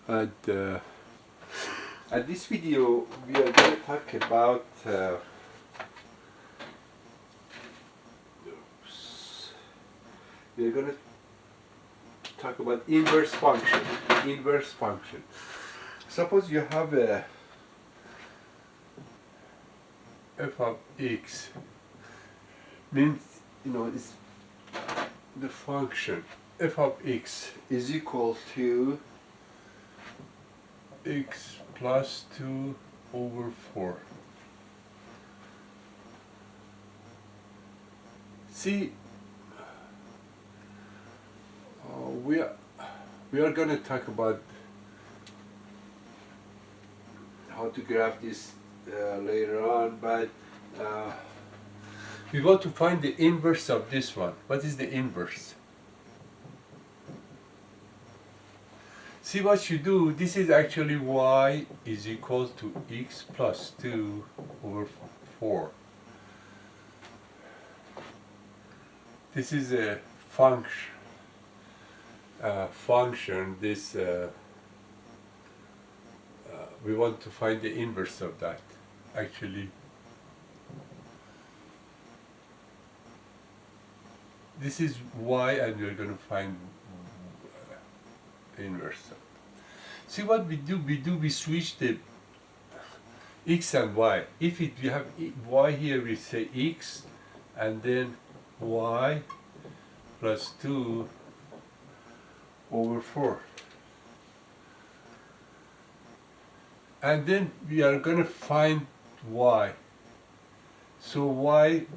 At this video we are going to talk about we are going to talk about inverse function. Inverse function. Suppose you have a f of x, means it's the function f of x is equal to x plus 2 over 4. See, we are going to talk about how to graph this later on, but we want to find the inverse of this one. What is the inverse? See what you do, this is actually y is equal to x plus 2 over 4. This is a function. This we want to find the inverse of that. Actually, this is y, and we're going to find inverse. See what we do? We switch the x and y. If we have y here, we say x, and then y plus 2 over 4. And then we are going to find y. So y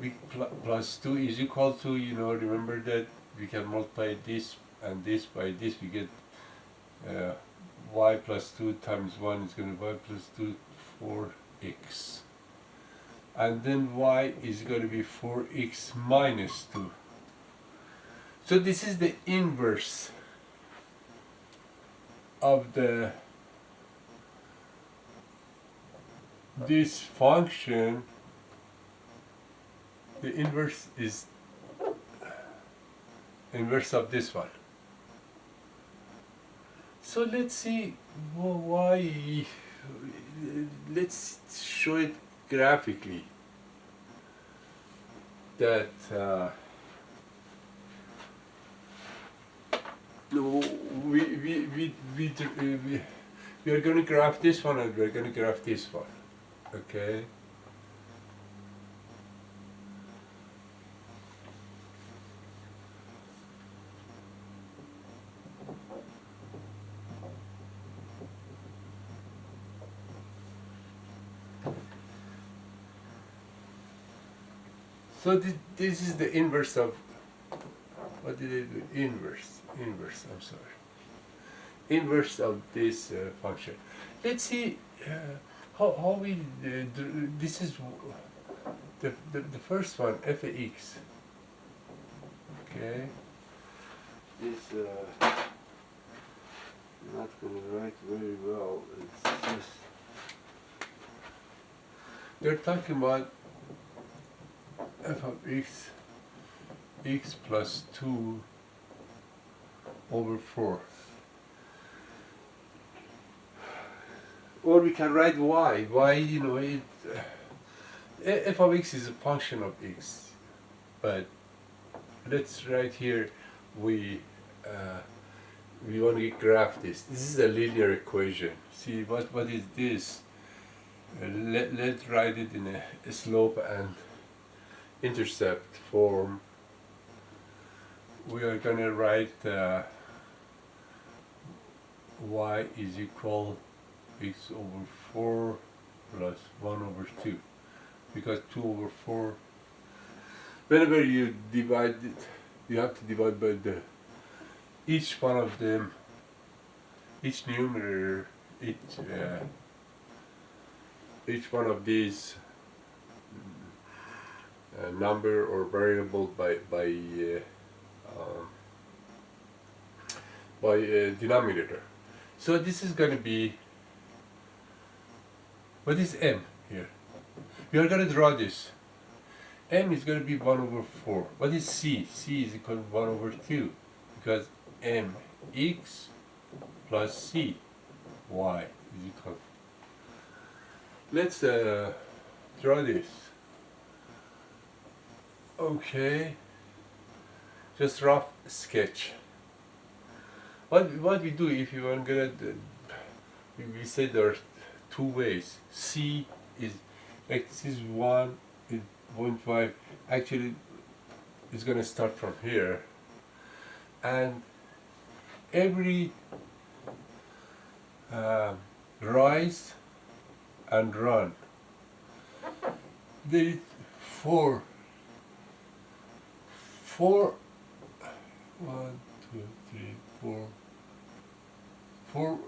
plus 2 is equal to, remember that we can multiply this and this by this, we get y plus 2 times 1 is going to be y plus 2, 4x. And then y is going to be 4x minus 2. So this is the inverse of this function. The inverse is inverse of this one. So let's see why. Let's show it graphically. That we are going to graph this one, and we are going to graph this one. Okay. So this is the inverse of, what did I do? Inverse, I'm sorry. Inverse of this function. Let's see how we do. This is the first one, f of x. Okay. This I'm not going to write very well. It's just, they're talking about f of x, x plus 2 over 4. Or we can write y. Y, f of x is a function of x. But let's write here, we want to graph this. This is a linear equation. See, what is this? Let's write it in a slope and intercept form. We are going to write y is equal x over 4 plus 1 over 2, because 2 over 4, whenever you divide it, you have to divide by each one of them, each numerator, each one of these number or variable by denominator. So this is going to be, what is m here? We are going to draw this. M is going to be 1 over 4. What is C? C is equal to 1 over 2, because mx plus c. y is equal. Let's draw this. Okay, just rough sketch. What we do if you are gonna we say there are two ways. C is like this is 1.5. Actually, it's gonna start from here, and every rise and run. There is four. 1, 2, 3, 4. For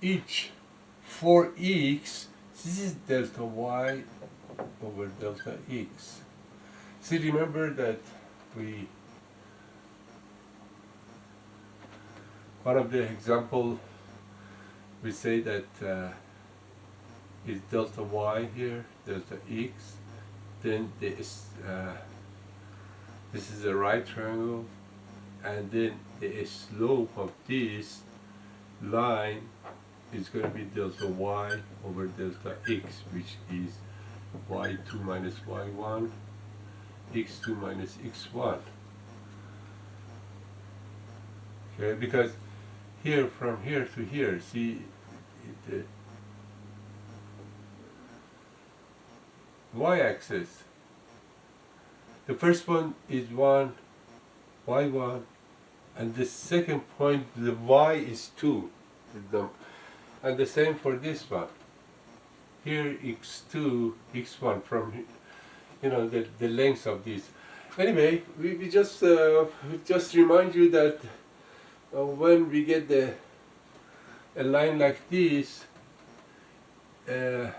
each 4x, this is delta y over delta x. See, remember that one of the example we say that is delta y here, delta x, then this is a right triangle, and then the slope of this line is going to be delta y over delta x, which is y2 minus y1, x2 minus x1. Okay, because here, from here to here, see, the y-axis, the first one is 1, y1, and the second point, the y is 2. And the same for this one. Here, x2, x1, from, you know, the length of this. Anyway, we just remind you that when we get a line like this, the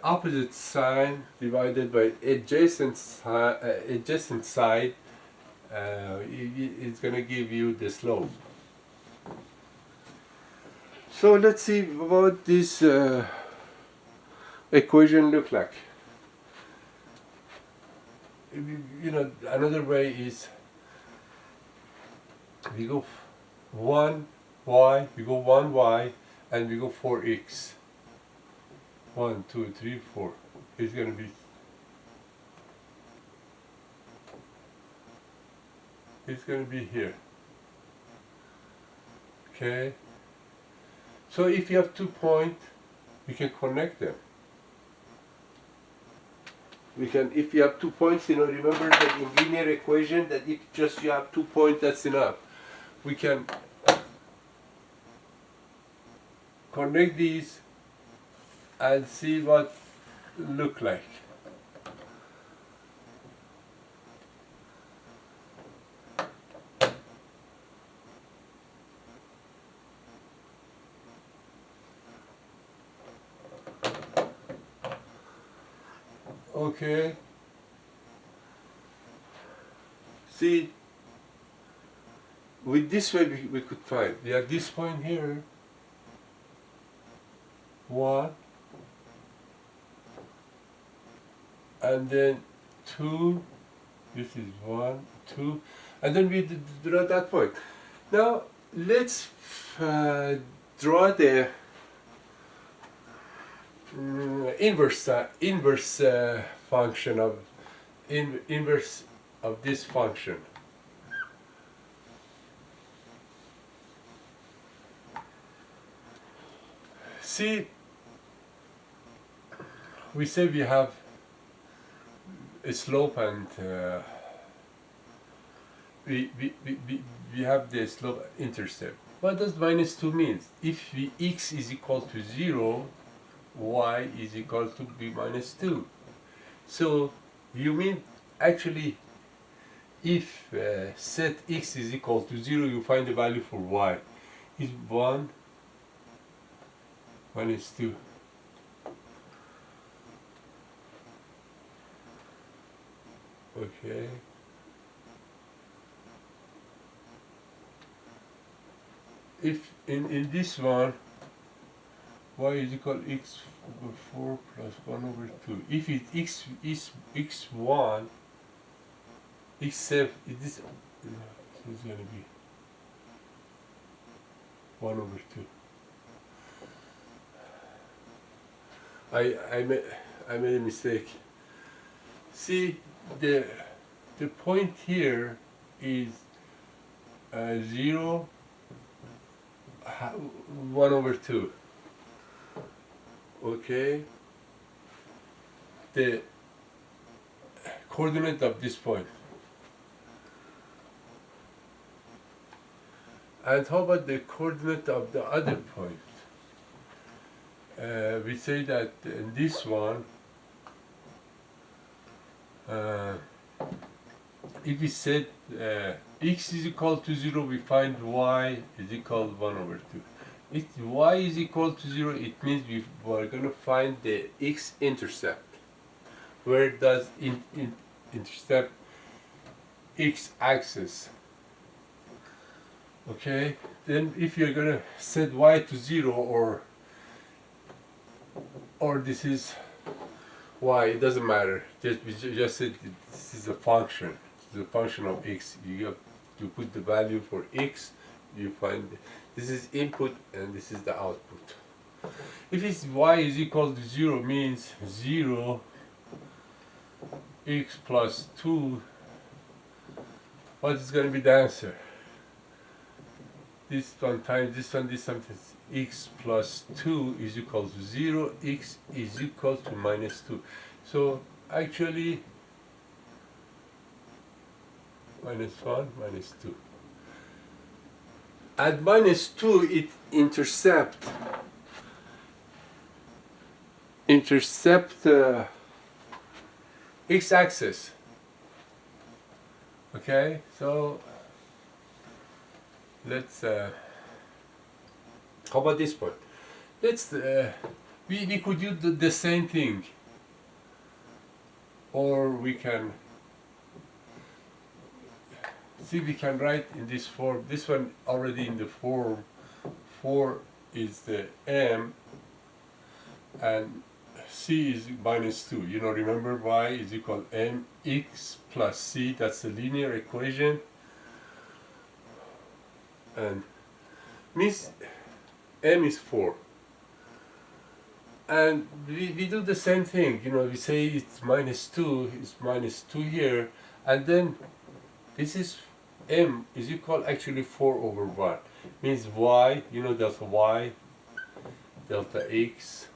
opposite side divided by adjacent side is going to give you the slope. So let's see what this equation look like. You know, another way is we go 1y, we go 1y, and we go 4x. 1, 2, 3, 4. It's going to be. It's going to be here. Okay. So if you have 2 points, we can connect them. We can, if you have 2 points, you know, remember that in linear equation that if just you have 2 points, that's enough. We can connect these and see what look like. Okay. See, with this way we could find. We have this point here, 1, and then 2, this is 1, 2, and then we draw that point. Now let's draw the inverse function of inverse of this function. See, we say we have a slope and we have the slope intercept. What does minus 2 mean? If x is equal to 0, y is equal to b minus 2. So you mean actually if set x is equal to 0, you find the value for y is 1 minus 2. Okay. If in this one y is equal to x over 4 plus 1 over 2. If it x is x1, x7, this is going to be 1 over 2. I made a mistake. See, the point here is 0, 1 over 2. Okay, the coordinate of this point. And how about the coordinate of the other point? We say that in this one, if we set x is equal to 0, we find y is equal to 1 over 2. If y is equal to 0, it means we are going to find the x-intercept. Where does intercept x-axis? Okay, then if you're going to set y to 0, or this is y, it doesn't matter. We just said this is a function. It's a function of x. You put the value for x, you find this is input and this is the output. If it's y is equal to 0, means 0 x plus 2, what is going to be the answer? This one times this one, this one, x plus 2 is equal to 0, x is equal to minus 2. So actually, minus 1, minus 2. At minus 2, it intercept x-axis. Okay, so let's how about this point? Let's we could use the same thing, or we can see, we can write in this form. This one already in the form 4 is the m and c is minus 2. You know, remember y is equal to mx plus c. That's the linear equation. And means m is 4. And we do the same thing. You know, we say it's minus 2, it's minus 2 here. And then this is m is equal actually 4 over 1. Means y, you know, delta y, delta x,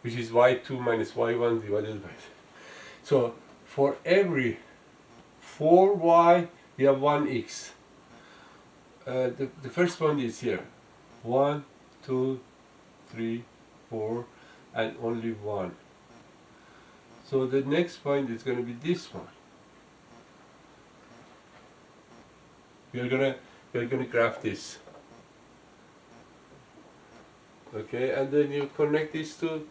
which is y2 minus y1 divided by. So for every 4y, we have 1x. The first one is here. 1, 2, 3, 4, and only 1. So the next point is going to be this one. We are gonna graph this. Okay, and then you connect these two.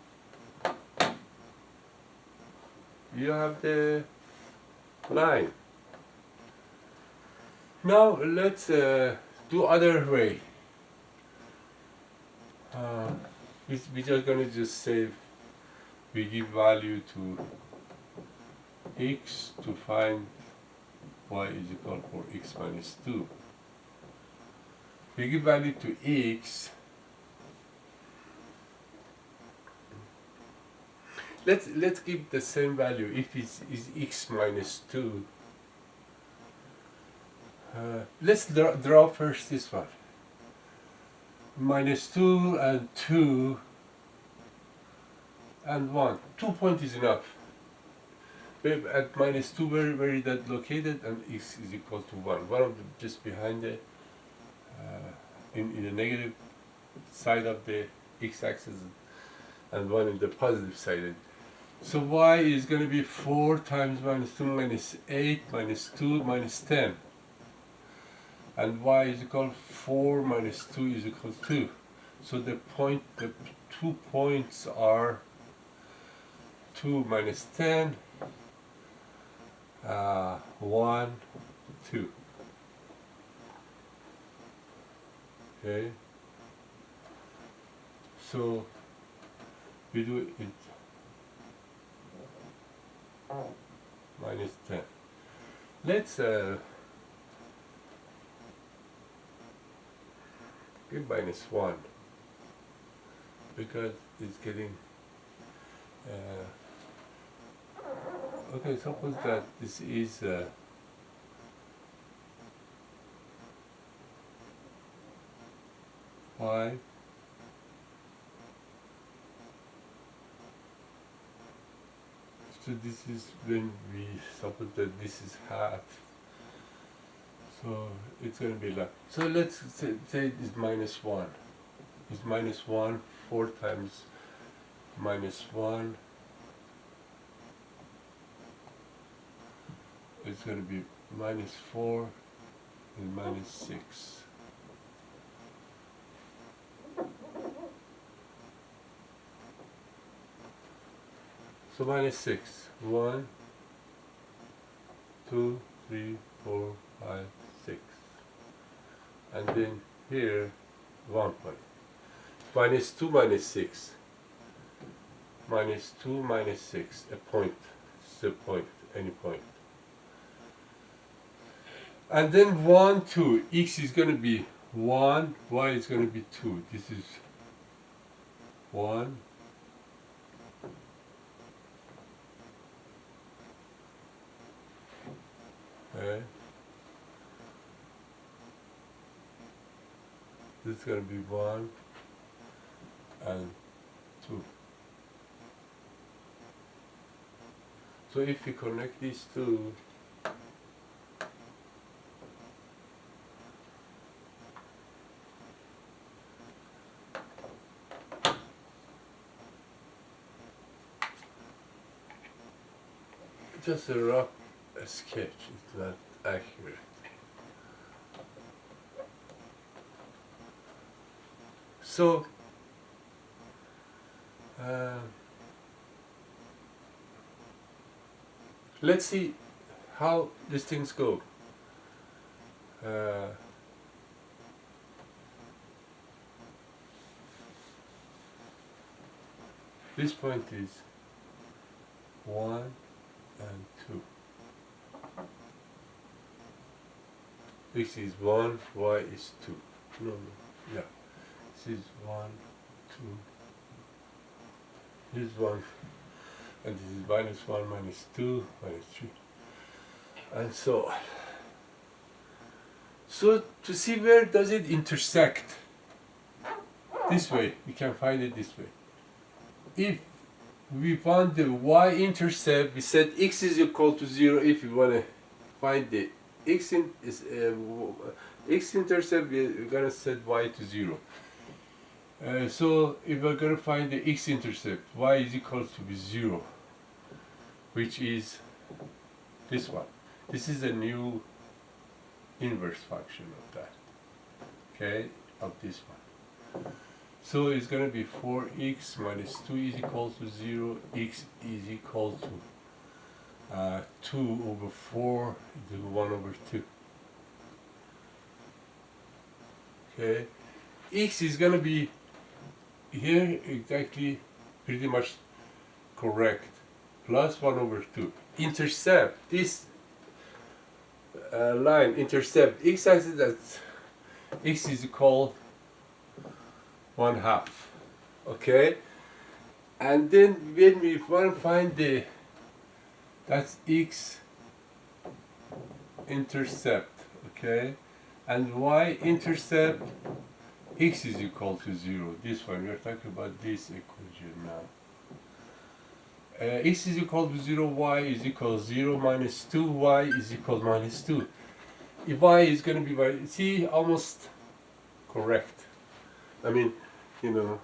You have the line. Now let's do other way. We just gonna just say we give value to x to find y is equal for x minus 2. We give value to x. Let's give the same value if it is x minus 2. Let's draw first this one. Minus 2 and 2 and 1. 2 point is enough. At minus 2, where is that located? And x is equal to 1. One of them just behind the in the negative side of the x-axis, and one in the positive side. So y is going to be 4 times minus 2 minus 8 minus 2 minus 10. And y is equal to 4 minus 2 is equal to 2. So the 2 points are 2 minus 10, 1, 2. Okay. So we do it minus 10. Let's give minus 1 because it's getting Okay, suppose that this is 5. So this is when we suppose that this is half. So it's going to be like, so let's say it's minus 1. It's minus 1, 4 times minus 1. It's going to be minus 4 and minus 6. So minus 6. 1, 2, 3, 4, 5, 6. And then here, 1 point. Minus 2 minus 6. Minus 2 minus 6. A point. It's a point. Any point. And then 1, 2. X is going to be 1. Y is going to be 2. This is 1. Okay. This is going to be 1 and 2. So if you connect these two, just a rough sketch, it's not accurate. So let's see how these things go. This point is 1 and 2. X is 1, Y is 2. No, yeah. This is 1, 2. This is 1. And this is minus 1, minus 2, minus 3. And so on. So to see where does it intersect, this way, we can find it this way. If we found the y-intercept, we said x is equal to 0. If we want to find the x-intercept, we're going to set y to 0. So if we're going to find the x-intercept, y is equal to 0, which is this one. This is a new inverse function of that, okay, of this one. So it's going to be 4x minus 2 is equal to 0, x is equal to 2 over 4 is 1 over 2. Okay, x is going to be here exactly pretty much correct, plus 1 over 2. Intercept, this line, intercept, x-axis, that's x is equal 1/2, okay? And then when we want to find the, that's x intercept, okay? And y intercept, x is equal to 0. This one, we're talking about this equation now. X is equal to 0, y is equal to 0 minus 2, y is equal to minus 2. If y is going to be, y, see, almost correct. I mean, you know,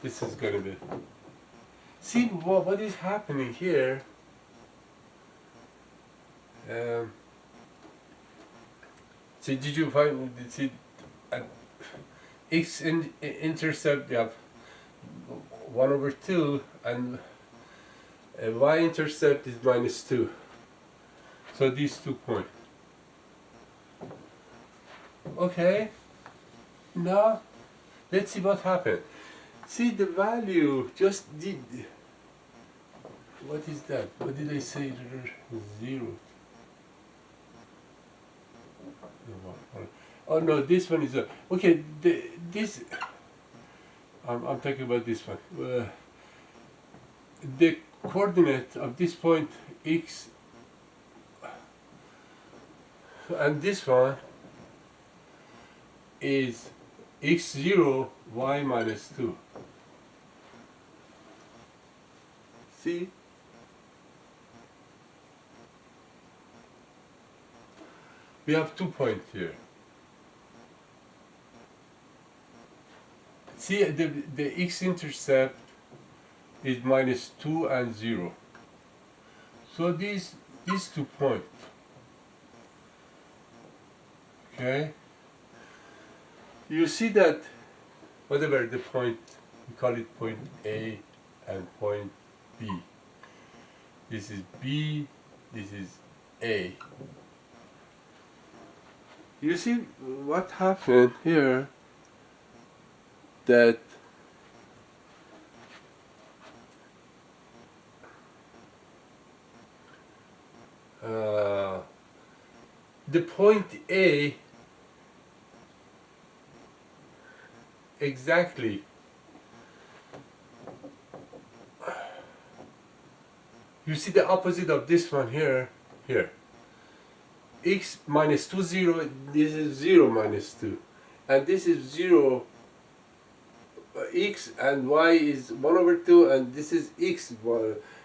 this is going to be, see what is happening here. See, did you find, see, x intercept, you have 1 over 2, and y-intercept is minus 2. So these 2 points. Okay, now let's see what happened. See, the value just did, what is that? What did I say? 0. Oh no, this one is okay. This I'm talking about this one. the coordinate of this point x and this one is x0 y minus 2. See? We have 2 points here. See, the x-intercept is minus 2 and 0. So these 2 points, okay? You see that whatever the point, we call it point A and point B. This is B, this is A. You see what happened here, that the point A exactly you see the opposite of this one here, x minus 2 0, this is 0 minus 2, and this is 0 x, and y is 1 over 2, and this is x.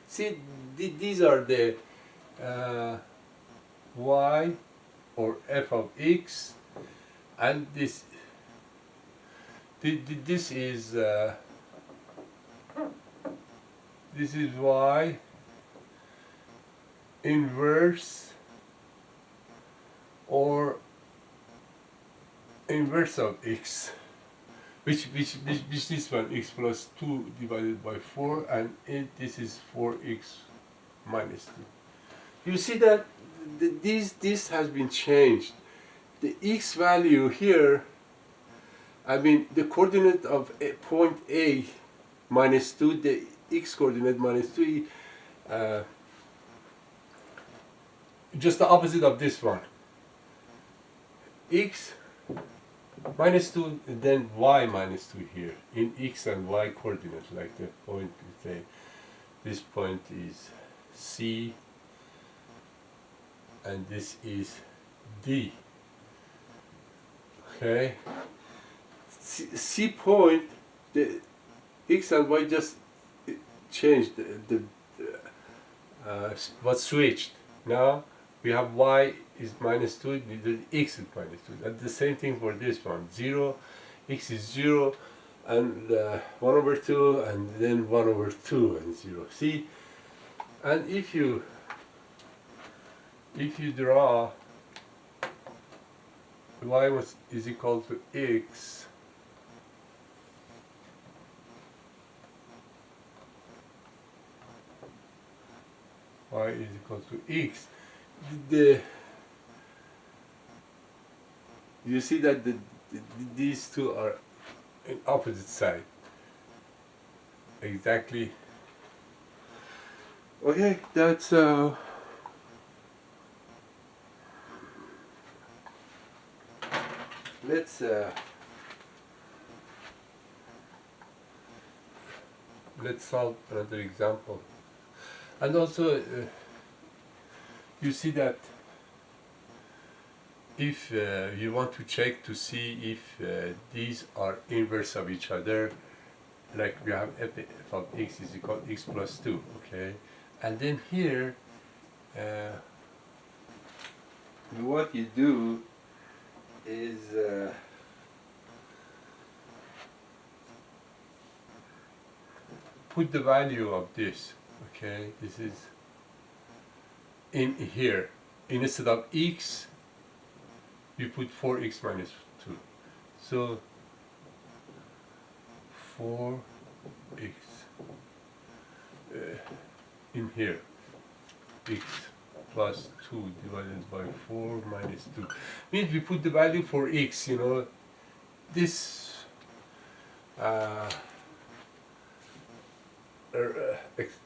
See, these are the y or f of x, and this is y inverse or inverse of x, which this one, x plus 2 divided by 4, and this is 4x minus 2. You see that this has been changed. The x value here, I mean the coordinate of point A minus 2, the x coordinate minus 2, just the opposite of this one. X minus 2, and then y minus 2 here in x and y coordinates, like the point, say this point is C and this is D. Okay, C point, the x and y just changed, was switched. Now we have y is minus 2, the x is minus 2. And the same thing for this one. 0, x is 0, and 1 over 2, and then 1 over 2 and 0. See? And if you draw y is equal to x, y is equal to x, you see that these two are in opposite side. Exactly. Okay, that's let's solve another example. And also you see that if you want to check to see if these are inverse of each other, like we have f of x is equal to x plus 2, okay? And then here, what you do is put the value of this, okay? This is in here. Instead of x, you put 4x minus 2. So 4x in here, x plus 2 divided by 4 minus 2. Means we put the value for x, you know, this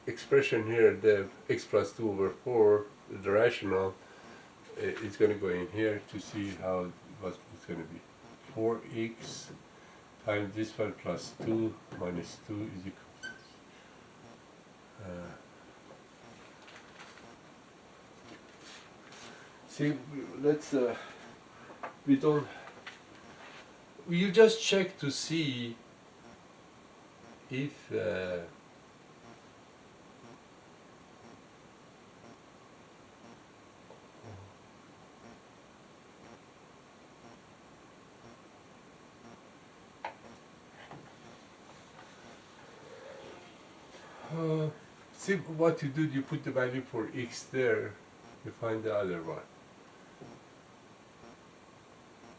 expression here, the x plus 2 over 4, the rational, it's going to go in here to see how what it's going to be. 4x times this one plus 2 minus 2 is equal See, let's we don't. You just check to see if see what you do. You put the value for x there. You find the other one.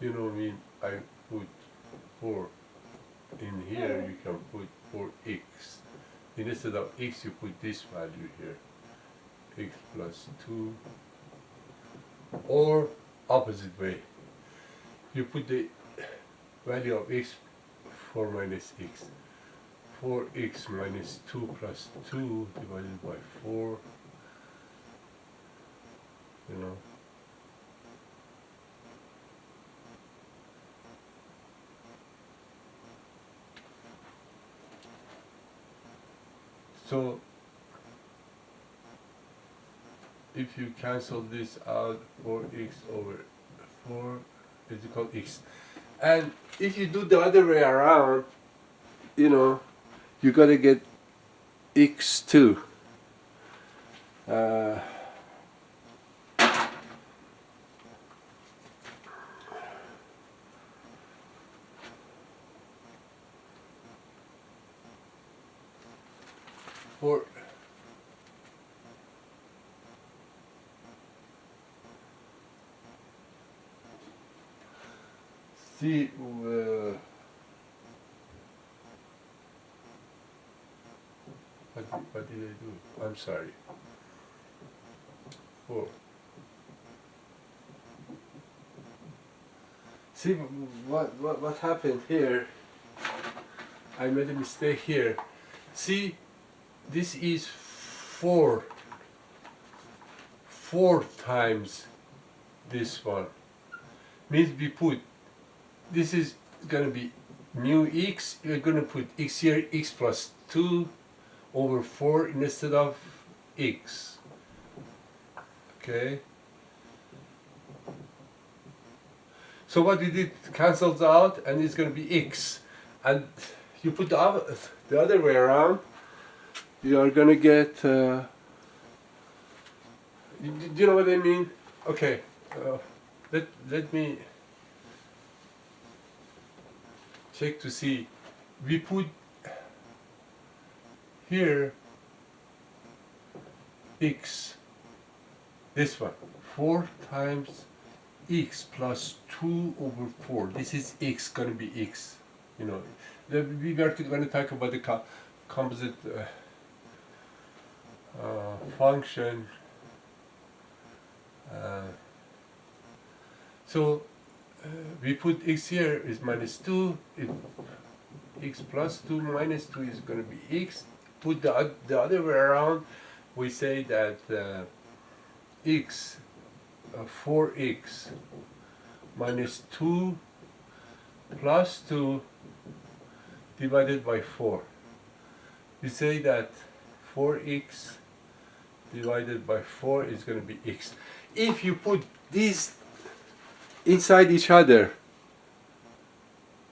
You know, I put 4 in here. You can put 4x. Instead of x, you put this value here, x plus 2, or opposite way. You put the value of x, 4 minus x. 4x minus 2 plus 2 divided by 4, you know. So if you cancel this out, 4x over 4 is equal to x. And if you do the other way around, you know, you gotta get x2. For see what did I do? I'm sorry. 4. See what happened here? I made a mistake here. See, this is 4 times this one. Means we put, this is gonna be mu x, we're gonna put x here, x plus 2 over 4 instead of x. Okay? So what we did cancels out and it's gonna be x. And you put the other way around, you are gonna get, do you know what I mean? Okay, let me check to see. We put here x, this one, 4 times x plus 2 over 4. This is x, gonna be x. You know, we are going to talk about the composite function. So we put x here is minus 2. X plus 2 minus 2 is going to be x. Put the other way around. We say that x, 4x minus 2 plus 2 divided by 4. We say that 4x divided by 4 is going to be x. If you put these inside each other,